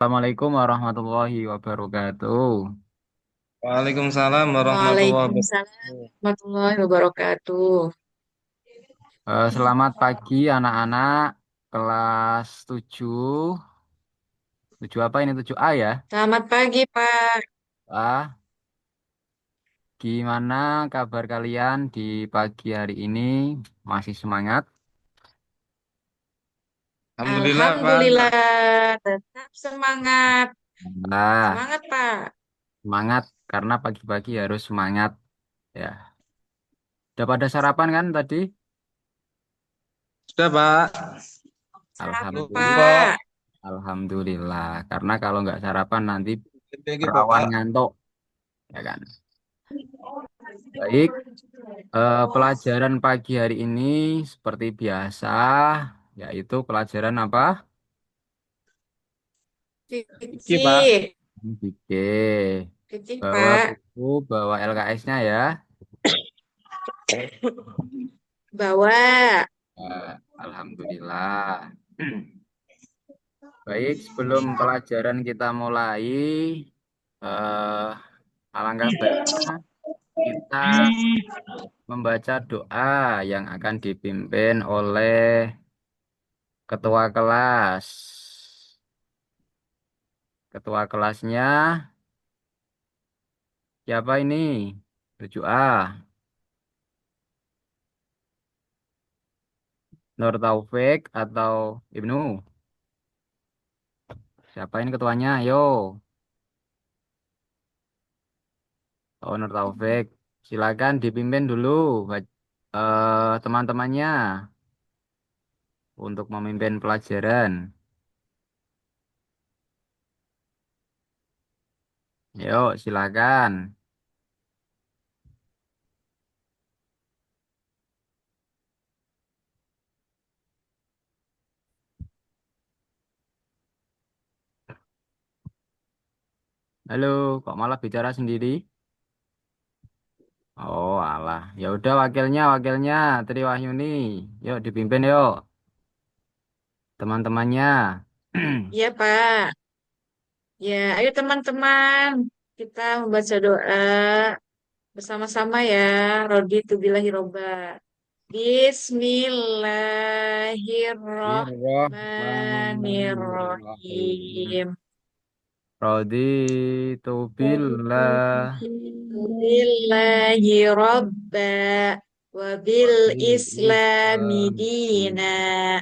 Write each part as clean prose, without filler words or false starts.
Assalamualaikum warahmatullahi wabarakatuh. Waalaikumsalam warahmatullahi Waalaikumsalam wabarakatuh. warahmatullahi wabarakatuh. Selamat pagi anak-anak kelas 7. 7 apa ini? 7A ya? Selamat pagi, Pak. Ah, gimana kabar kalian di pagi hari ini? Masih semangat? Alhamdulillah, Alhamdulillah. Pak. Tetap semangat. Nah, Semangat, Pak. Semangat karena pagi-pagi harus semangat ya. Udah pada sarapan kan tadi? sudah, Pak. Sarapan, Tunggu Alhamdulillah. kok. Pak. Alhamdulillah. Karena kalau nggak sarapan nanti Lagi, rawan Bapak. ngantuk, ya kan? Baik, pelajaran pagi hari ini seperti biasa, yaitu pelajaran apa? Iki, Pak. Fikih. Fikih. Fikih, Bawa Pak. buku, bawa LKS-nya ya. Bawa. Alhamdulillah. Baik, sebelum pelajaran kita mulai, eh, alangkah baiknya kita membaca doa yang akan dipimpin oleh ketua kelas. Ketua kelasnya siapa ini? 7A. Nur Taufik atau Ibnu? Siapa ini ketuanya? Yo, oh Nur Taufik. Silakan dipimpin dulu teman-temannya untuk memimpin pelajaran. Yuk, silakan. Halo, kok malah bicara sendiri? Oh, alah. Ya udah wakilnya Tri Wahyuni. Yuk dipimpin yuk teman-temannya. Iya, Pak. Ya, ayo teman-teman. Kita membaca doa bersama-sama ya. Raditu billahi robba. Bismillahirrahmanirrahim. Bismillahirrahmanirrahim. Raditu billah Billahi robba wa bil wa bil islami Islam dina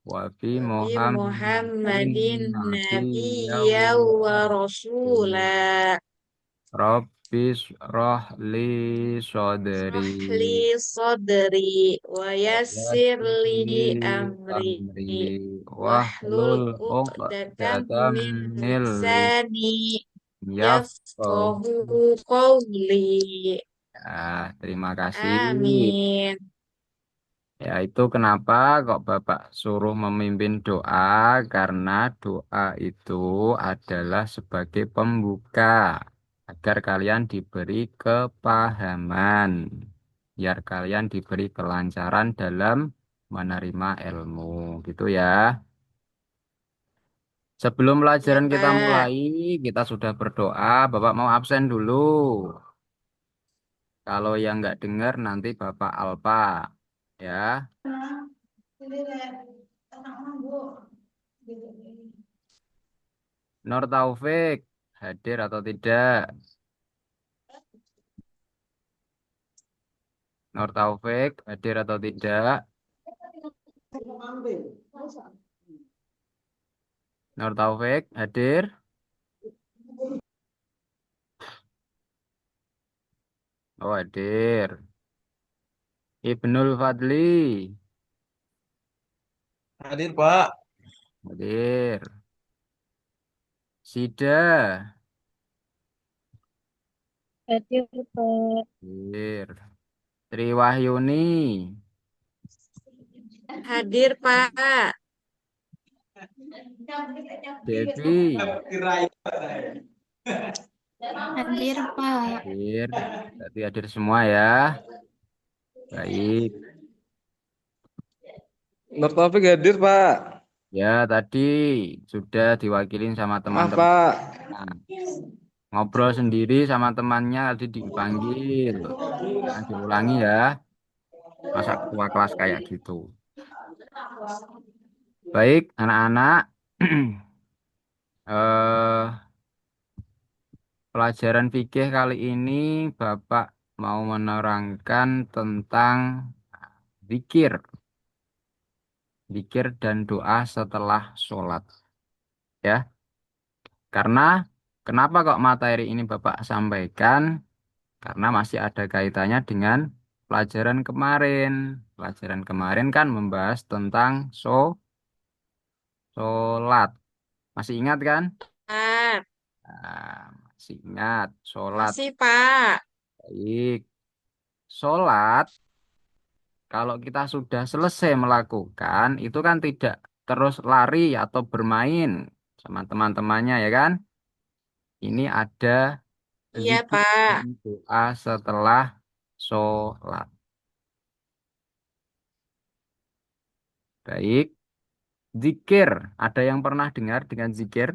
wa fi wa bi Muhammadin Muhammadin nabiyyan nabiyya wa wa rasula rasula. Rabbis rahli sodri shrahli sadri wa wa yassirli yassirli amri amri wahlul wahlul uqdatan uqdatam min min lisani yafqahu. yafqahu qawli. Ah, terima kasih. Amin. Ya, itu kenapa kok Bapak suruh memimpin doa, karena doa itu adalah sebagai pembuka agar kalian diberi kepahaman, biar kalian diberi kelancaran dalam menerima ilmu, gitu ya. Sebelum Ya, pelajaran kita Pak. mulai, kita sudah berdoa. Bapak mau absen dulu. Kalau yang nggak dengar nanti Bapak Alpa, ya. Nur Taufik, hadir atau tidak? Nur Taufik, hadir atau tidak? Nur Taufik, hadir? Oh, hadir. Ibnul Fadli, Hadir, Pak. hadir. Sida, Hadir, Pak. hadir. Tri Wahyuni, Hadir, Pak. Devi, Hadir, Pak. hadir. Berarti hadir semua ya. Baik. Nur Taufik hadir, Pak. Ya, tadi sudah diwakilin sama Maaf, teman-teman. Pak. Nah, ngobrol sendiri sama temannya tadi dipanggil. Jangan diulangi ya. Masa ketua kelas kayak gitu. Baik, anak-anak. eh Pelajaran fikih kali ini Bapak mau menerangkan tentang zikir, zikir dan doa setelah sholat. Ya, karena kenapa kok materi ini Bapak sampaikan? Karena masih ada kaitannya dengan pelajaran kemarin. Pelajaran kemarin kan membahas tentang sholat. Masih ingat kan? Pak. Nah, masih ingat sholat. Masih, Pak. Baik, sholat. Kalau kita sudah selesai melakukan, itu kan tidak terus lari atau bermain sama teman-temannya ya kan? Ini ada Iya, zikir dan Pak. doa setelah sholat. Baik, zikir. Ada yang pernah dengar dengan zikir?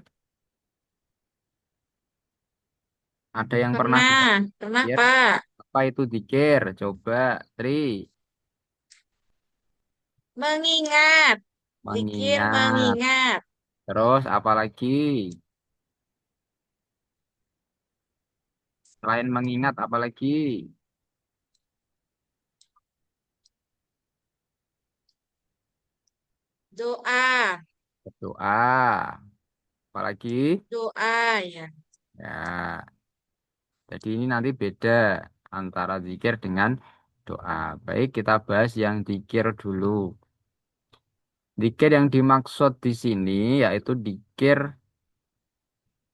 Ada yang pernah dengar Pernah. Pernah, zikir? Pak. Apa itu zikir? Coba, Tri. Mengingat. Zikir Mengingat. mengingat. Terus apa lagi? Selain mengingat, apa lagi? Doa. Berdoa. Apalagi? Doa, ya. Ya, jadi ini nanti beda antara zikir dengan doa. Baik, kita bahas yang zikir dulu. Zikir yang dimaksud di sini yaitu zikir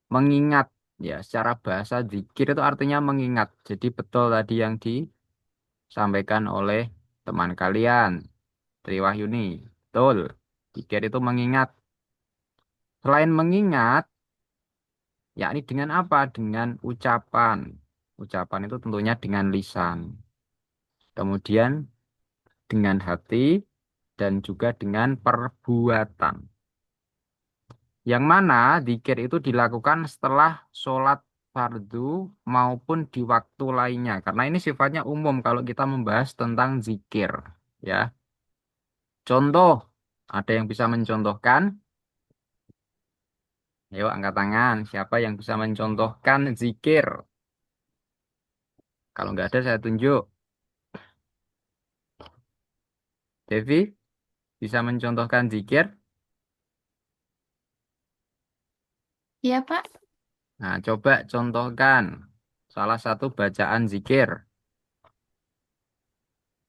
mengingat. Ya, secara bahasa zikir itu artinya mengingat. Jadi betul tadi yang disampaikan oleh teman kalian, Triwahyuni. Betul. Zikir itu mengingat. Selain mengingat, yakni dengan apa? Dengan ucapan. Ucapan itu tentunya dengan lisan. Kemudian dengan hati dan juga dengan perbuatan. Yang mana zikir itu dilakukan setelah sholat fardu maupun di waktu lainnya. Karena ini sifatnya umum kalau kita membahas tentang zikir. Ya, contoh, ada yang bisa mencontohkan? Ayo angkat tangan. Siapa yang bisa mencontohkan zikir? Kalau nggak ada saya tunjuk. Devi bisa mencontohkan zikir? Iya, Pak. Nah, coba contohkan salah satu bacaan zikir.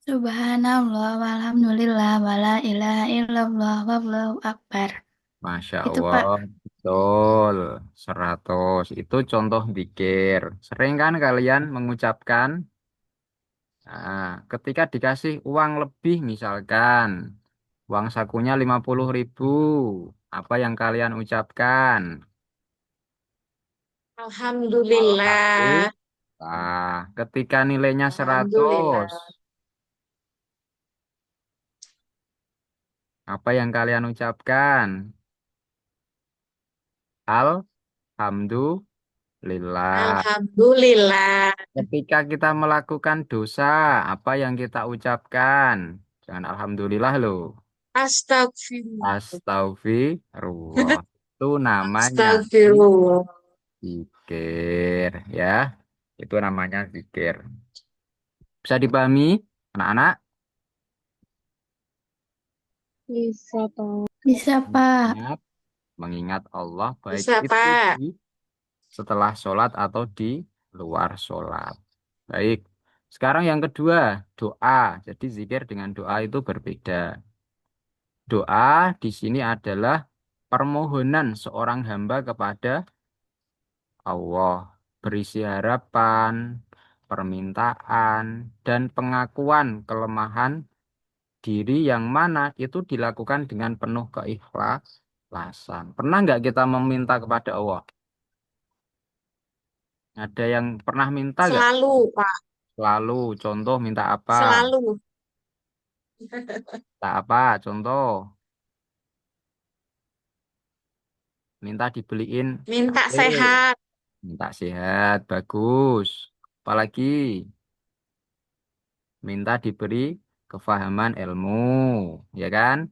Subhanallah, walhamdulillah, wala ilaha illallah, wallahu akbar. Masya Itu, Allah, Pak. betul. 100. Itu contoh zikir. Sering kan kalian mengucapkan, nah, ketika dikasih uang lebih misalkan, uang sakunya 50.000, apa yang kalian ucapkan? Alhamdulillah. Alhamdulillah. Ketika nilainya 100, Alhamdulillah. apa yang kalian ucapkan? Alhamdulillah. Alhamdulillah. Ketika kita melakukan dosa, apa yang kita ucapkan? Jangan alhamdulillah loh. Astagfirullah. Astagfirullah. Itu namanya Astagfirullah. zikir, ya. Itu namanya zikir. Bisa dipahami, anak-anak? Bisa, Pak. Bisa, Pak. Mengingat, mengingat Allah baik Bisa, itu Pak. di setelah sholat atau di luar sholat. Baik. Sekarang yang kedua, doa. Jadi zikir dengan doa itu berbeda. Doa di sini adalah permohonan seorang hamba kepada Allah, berisi harapan, permintaan, dan pengakuan kelemahan diri yang mana itu dilakukan dengan penuh keikhlasan. Pernah nggak kita meminta kepada Allah? Ada yang pernah minta nggak? Selalu, Pak. Selalu. Contoh minta apa? Selalu. Minta apa? Contoh. Minta dibeliin Minta HP. sehat. Minta sehat, bagus. Apalagi minta diberi kefahaman ilmu, ya kan?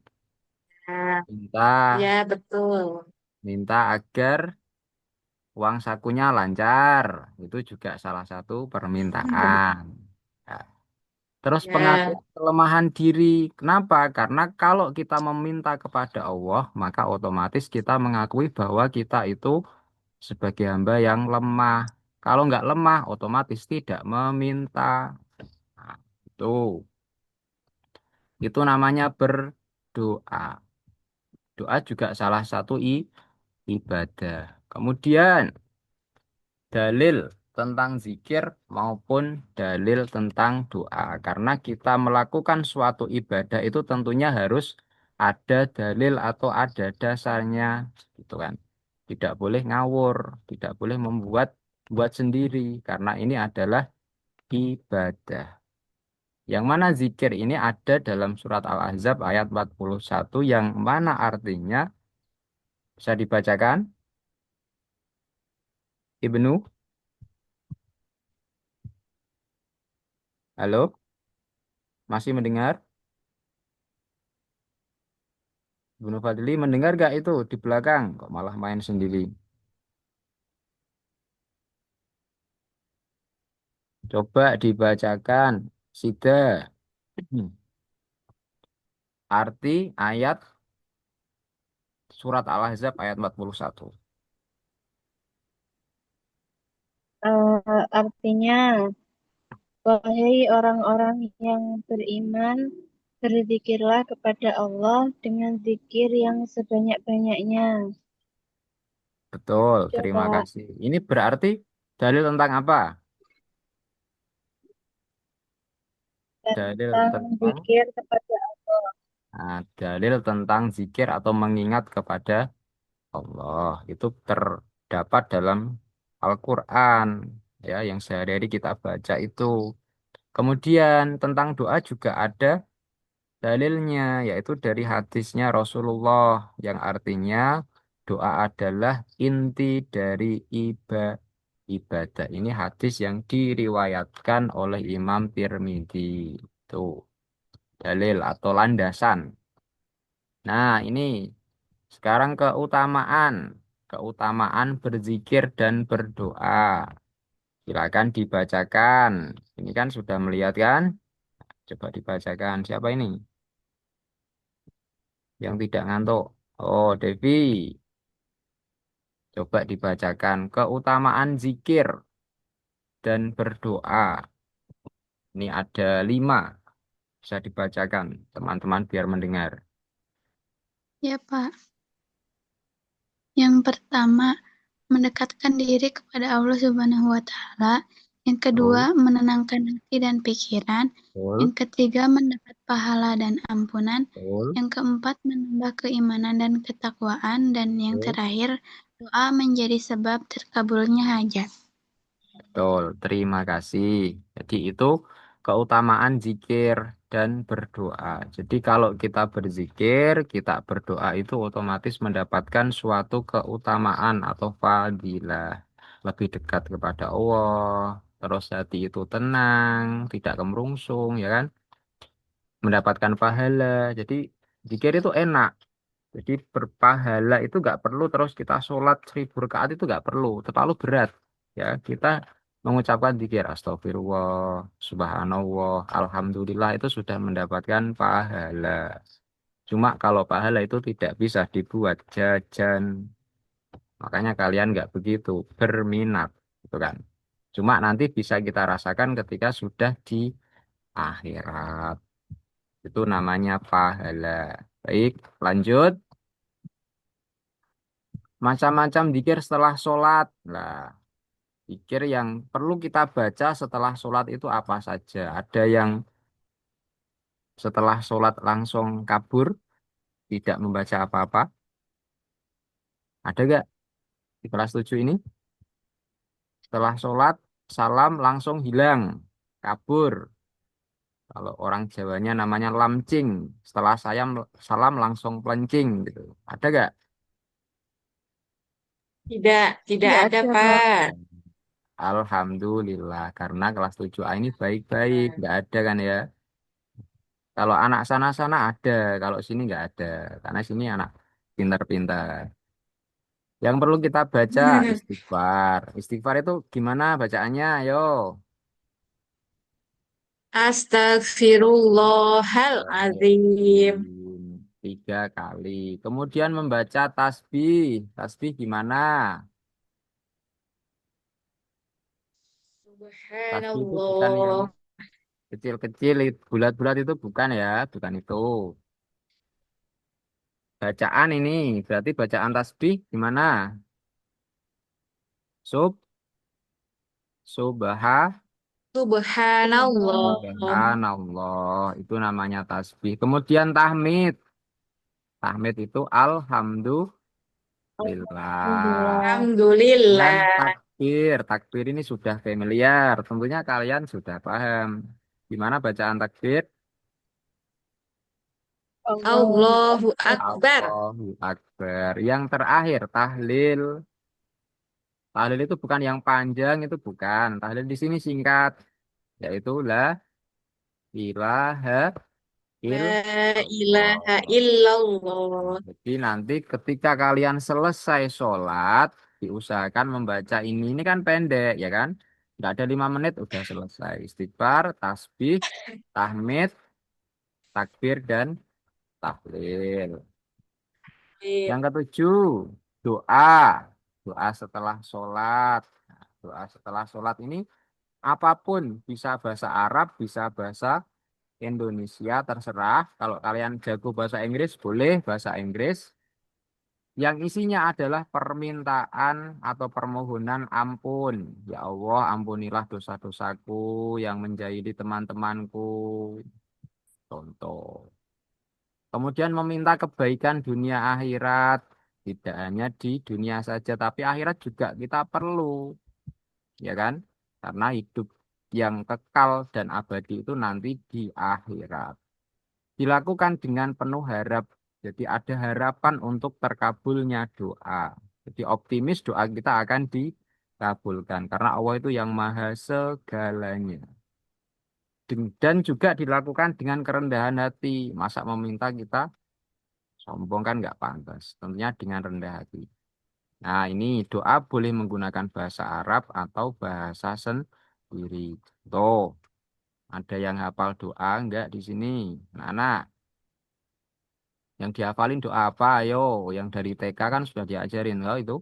Nah, Minta, ya betul. minta agar uang sakunya lancar. Itu juga salah satu permintaan. Ya. Terus Ya, pengakuan kelemahan diri. Kenapa? Karena kalau kita meminta kepada Allah, maka otomatis kita mengakui bahwa kita itu sebagai hamba yang lemah. Kalau nggak lemah, otomatis tidak meminta. Nah, itu. Itu namanya berdoa. Doa juga salah satu ibadah. Kemudian dalil tentang zikir maupun dalil tentang doa. Karena kita melakukan suatu ibadah itu tentunya harus ada dalil atau ada dasarnya, gitu kan. Tidak boleh ngawur, tidak boleh buat sendiri karena ini adalah ibadah. Yang mana zikir ini ada dalam surat Al-Ahzab ayat 41 yang mana artinya bisa dibacakan Ibnu. Halo, masih mendengar? Ibnu Fadli mendengar gak itu di belakang? Kok malah main sendiri? Coba dibacakan. Sida. Arti ayat surat Al-Ahzab ayat 41. artinya, wahai orang-orang yang beriman, berzikirlah kepada Allah dengan zikir yang sebanyak-banyaknya. Betul, terima Coba kasih. Ini berarti dalil tentang apa? Dalil tentang tentang zikir kepada dalil tentang zikir atau mengingat kepada Allah. Itu terdapat dalam Al-Quran, ya, yang sehari-hari kita baca itu. Kemudian tentang doa juga ada dalilnya, yaitu dari hadisnya Rasulullah yang artinya doa adalah inti dari ibadah. Ini hadis yang diriwayatkan oleh Imam Tirmidzi. Itu dalil atau landasan. Nah, ini sekarang keutamaan berzikir dan berdoa. Silakan dibacakan. Ini kan sudah melihat kan? Coba dibacakan. Siapa ini yang tidak ngantuk? Oh, Devi. Coba dibacakan keutamaan zikir dan berdoa. Ini ada 5. Bisa dibacakan, teman-teman, biar mendengar. Ya, Pak. Yang pertama, mendekatkan diri kepada Allah Subhanahu wa Ta'ala. Yang kedua, Betul, menenangkan hati dan pikiran. betul, Yang ketiga, mendapat pahala dan ampunan. betul, Yang keempat, menambah keimanan dan ketakwaan. Dan yang betul. terakhir, doa menjadi sebab terkabulnya hajat. Betul, terima kasih. Jadi itu keutamaan zikir dan berdoa. Jadi kalau kita berzikir, kita berdoa itu otomatis mendapatkan suatu keutamaan atau fadilah. Lebih dekat kepada Allah, terus hati itu tenang, tidak kemerungsung, ya kan? Mendapatkan pahala. Jadi zikir itu enak. Jadi berpahala itu nggak perlu terus kita sholat 1000 rakaat itu nggak perlu, terlalu berat. Ya, kita mengucapkan zikir astagfirullah, subhanallah, alhamdulillah itu sudah mendapatkan pahala. Cuma kalau pahala itu tidak bisa dibuat jajan, makanya kalian nggak begitu berminat, gitu kan? Cuma nanti bisa kita rasakan ketika sudah di akhirat. Itu namanya pahala. Baik, lanjut. Macam-macam zikir setelah sholat. Nah, zikir yang perlu kita baca setelah sholat itu apa saja? Ada yang setelah sholat langsung kabur, tidak membaca apa-apa. Ada gak di kelas 7 ini? Setelah sholat, salam langsung hilang, kabur. Kalau orang Jawanya namanya lamcing. Setelah salam langsung pelencing gitu. Ada gak? Tidak, tidak Tidak ada, ada, Pak. Pak. Alhamdulillah, karena kelas 7A ini baik-baik, nggak ada kan ya. Kalau anak sana-sana ada, kalau sini nggak ada. Karena sini anak pintar-pintar. Yang perlu kita baca istighfar. Istighfar itu gimana bacaannya? Yo. Astagfirullahaladzim. Astagfirullahaladzim. 3 kali. Kemudian membaca tasbih. Tasbih gimana? Tasbih itu bukan yang Subhanallah. kecil-kecil, bulat-bulat itu bukan ya, bukan itu. Bacaan ini, berarti bacaan tasbih gimana? Sub, subha, Subhanallah. subhanallah. Itu namanya tasbih. Kemudian tahmid. Tahmid itu alhamdulillah. Alhamdulillah. Dan Alhamdulillah. takbir. Takbir ini sudah familiar. Tentunya kalian sudah paham. Gimana bacaan takbir? Allahu Allahu Akbar. Akbar. Allahu Akbar. Yang terakhir, tahlil. Tahlil itu bukan yang panjang, itu bukan. Tahlil di sini singkat, yaitu la ilaha La ilaha illallah. illallah. Jadi nanti ketika kalian selesai sholat, diusahakan membaca ini. Ini kan pendek, ya kan? Nggak ada 5 menit, udah selesai. Istighfar, tasbih, tahmid, takbir, dan tahlil. Yang ketujuh, doa. Doa setelah sholat. Nah, doa setelah sholat ini apapun, bisa bahasa Arab, bisa bahasa Indonesia, terserah. Kalau kalian jago bahasa Inggris, boleh bahasa Inggris. Yang isinya adalah permintaan atau permohonan ampun. Ya Allah, ampunilah dosa-dosaku yang menjahili teman-temanku. Contoh. Kemudian meminta kebaikan dunia akhirat. Tidak hanya di dunia saja, tapi akhirat juga kita perlu. Ya kan? Karena hidup yang kekal dan abadi itu nanti di akhirat. Dilakukan dengan penuh harap. Jadi ada harapan untuk terkabulnya doa. Jadi optimis doa kita akan dikabulkan. Karena Allah itu yang maha segalanya. Dan juga dilakukan dengan kerendahan hati. Masa meminta kita sombong kan nggak pantas. Tentunya dengan rendah hati. Nah ini doa boleh menggunakan bahasa Arab atau bahasa sendiri. Tuh, ada yang hafal doa nggak di sini? Nah, yang dihafalin doa apa? Ayo, yang dari TK kan sudah diajarin loh itu.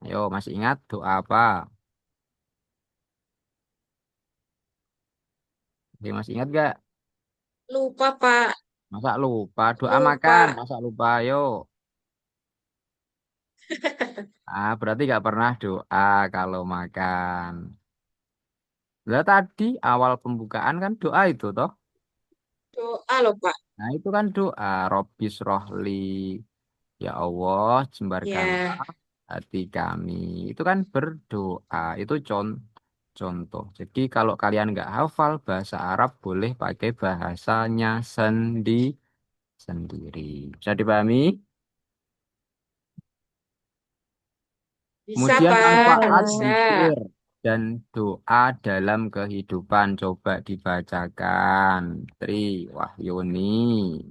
Ayo, masih ingat doa apa? Oke, masih ingat gak? Lupa, Pak. Masa lupa? Doa makan, Lupa. masa lupa? Ayo. Ah, berarti gak pernah doa kalau makan. Lah tadi awal pembukaan kan doa itu toh. Doa loh, Pak. Nah, itu kan doa. Robbis rohli. Ya Allah, Ya, jembarkanlah hati kami. Itu kan berdoa. Itu contoh. Jadi kalau kalian nggak hafal bahasa Arab, boleh pakai bahasanya sendiri. Bisa dipahami? bisa, Kemudian Pak. Bisa. manfaat Bisa. zikir dan doa dalam kehidupan. Coba dibacakan. Tri Wahyuni.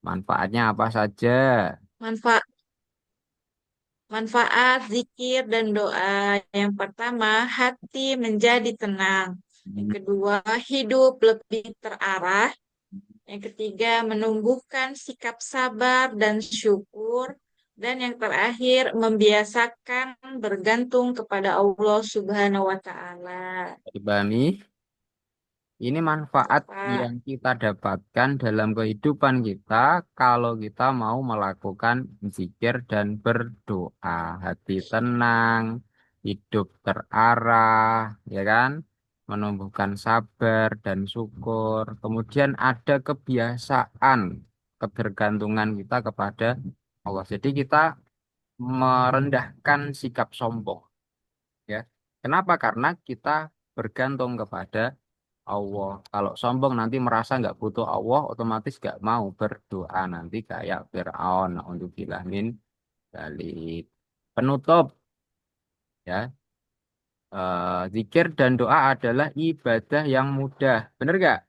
Manfaatnya apa saja? Manfaat Manfaat zikir dan doa. Yang pertama, hati menjadi tenang. Yang Hmm, kedua, hidup lebih terarah. Yang ketiga, menumbuhkan sikap sabar dan syukur. Dan yang terakhir, membiasakan bergantung kepada Allah Subhanahu wa Ta'ala. Dipahami? Ini Ya, manfaat Pak. yang kita dapatkan dalam kehidupan kita kalau kita mau melakukan zikir dan berdoa. Hati tenang, hidup terarah, ya kan? Menumbuhkan sabar dan syukur. Kemudian ada kebiasaan ketergantungan kita kepada Allah. Jadi kita merendahkan sikap sombong, ya. Kenapa? Karena kita bergantung kepada Allah. Kalau sombong nanti merasa nggak butuh Allah, otomatis nggak mau berdoa nanti kayak Fir'aun. Untuk min dzalik. penutup ya. Zikir dan doa adalah ibadah yang mudah. Bener gak?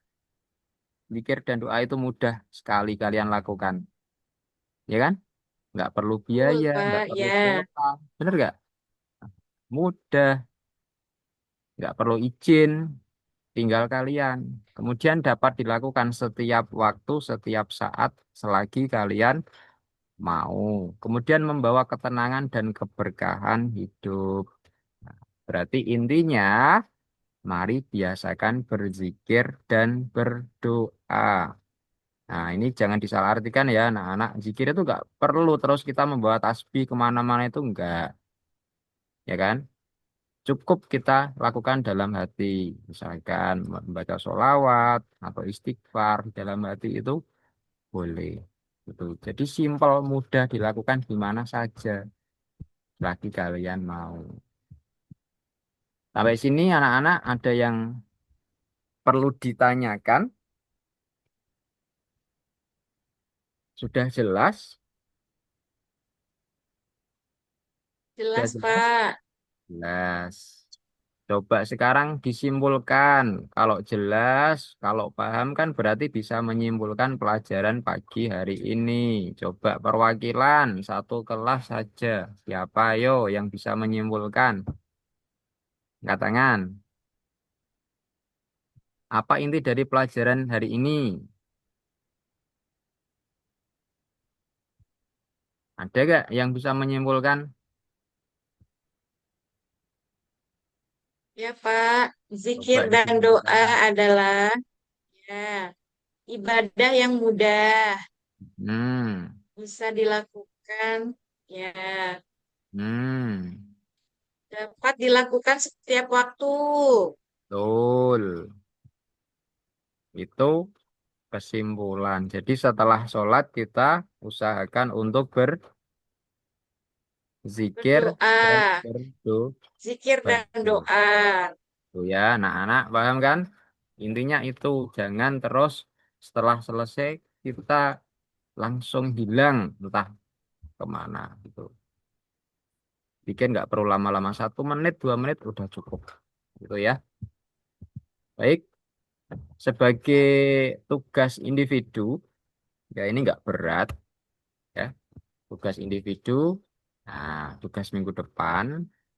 Zikir dan doa itu mudah sekali kalian lakukan. Ya kan? Nggak perlu Betul, biaya, nggak Pak. perlu Ya. kuota. Bener gak? Mudah, nggak perlu izin, tinggal kalian. Kemudian dapat dilakukan setiap waktu, setiap saat, selagi kalian mau. Kemudian membawa ketenangan dan keberkahan hidup. Berarti intinya, mari biasakan berzikir dan berdoa. Nah, ini jangan disalahartikan ya, anak-anak. Zikir itu nggak perlu terus kita membawa tasbih kemana-mana itu enggak, ya kan? Cukup kita lakukan dalam hati. Misalkan membaca sholawat atau istighfar di dalam hati itu boleh. Gitu. Jadi simpel, mudah dilakukan di mana saja. Lagi kalian mau. Sampai sini anak-anak ada yang perlu ditanyakan? Sudah jelas? Sudah Jelas, jelas? Pak. Jelas. Coba sekarang disimpulkan. Kalau jelas, kalau paham kan berarti bisa menyimpulkan pelajaran pagi hari ini. Coba perwakilan satu kelas saja. Siapa yo yang bisa menyimpulkan? Angkat tangan. Apa inti dari pelajaran hari ini? Ada gak yang bisa menyimpulkan? Ya, Pak. Zikir Coba dan doa disimpulkan. adalah ya ibadah yang mudah Hmm, bisa dilakukan ya hmm, dapat dilakukan setiap waktu. betul. Itu kesimpulan. Jadi setelah sholat kita usahakan untuk berzikir dan Berdoa, berdoa. zikir dan doa. Tuh ya, anak-anak paham kan? Intinya itu jangan terus setelah selesai kita langsung hilang entah kemana gitu. Bikin nggak perlu lama-lama 1 menit 2 menit udah cukup gitu ya. Baik, sebagai Ya, tugas individu ya ini nggak berat ya. Tugas individu. Nah, tugas minggu depan,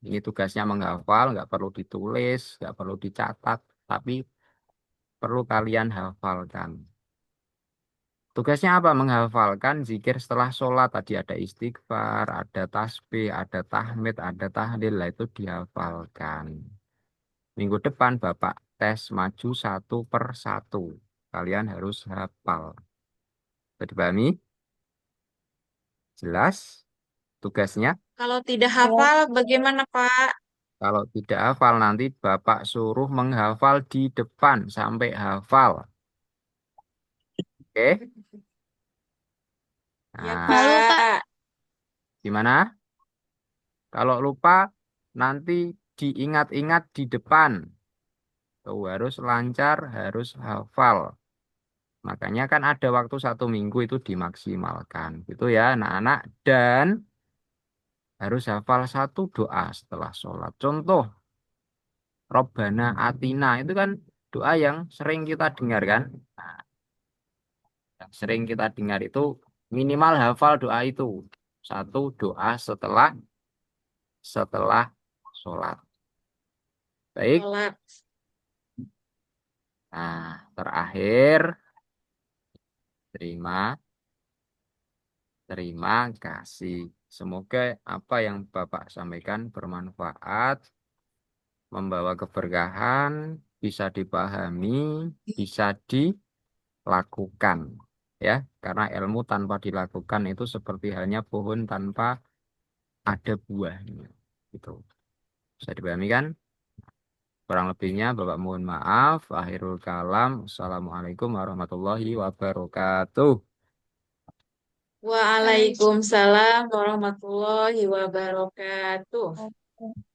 ini tugasnya menghafal, nggak perlu ditulis, nggak perlu dicatat, tapi perlu kalian hafalkan. Tugasnya apa? Menghafalkan zikir setelah sholat. Tadi ada istighfar, ada tasbih, ada tahmid, ada tahlil, lah itu dihafalkan. Minggu depan Bapak tes maju 1 per 1. Kalian harus hafal. Sudah dipahami? Jelas tugasnya? kalau tidak Ya, hafal bagaimana, Pak? Kalau tidak hafal nanti Bapak suruh menghafal di depan sampai hafal. Oke? Ya, Nah, Lalu Pak, Pak. gimana? Kalau lupa nanti diingat-ingat di depan. Tuh, harus lancar, harus hafal. Makanya kan ada waktu 1 minggu itu dimaksimalkan. Gitu ya anak-anak. Dan harus hafal satu doa setelah sholat. Contoh, Robbana Atina itu kan doa yang sering kita dengar kan. Nah, yang sering kita dengar itu minimal hafal doa itu. Satu doa setelah setelah sholat. Baik. Sholat. Nah, terakhir terima terima kasih. Semoga apa yang Bapak sampaikan bermanfaat, membawa keberkahan, bisa dipahami, bisa dilakukan. Ya, karena ilmu tanpa dilakukan itu seperti halnya pohon tanpa ada buahnya. Gitu. Bisa dipahami kan? Kurang lebihnya Bapak mohon maaf. Akhirul kalam. Assalamualaikum warahmatullahi wabarakatuh. Waalaikumsalam warahmatullahi wabarakatuh. oke.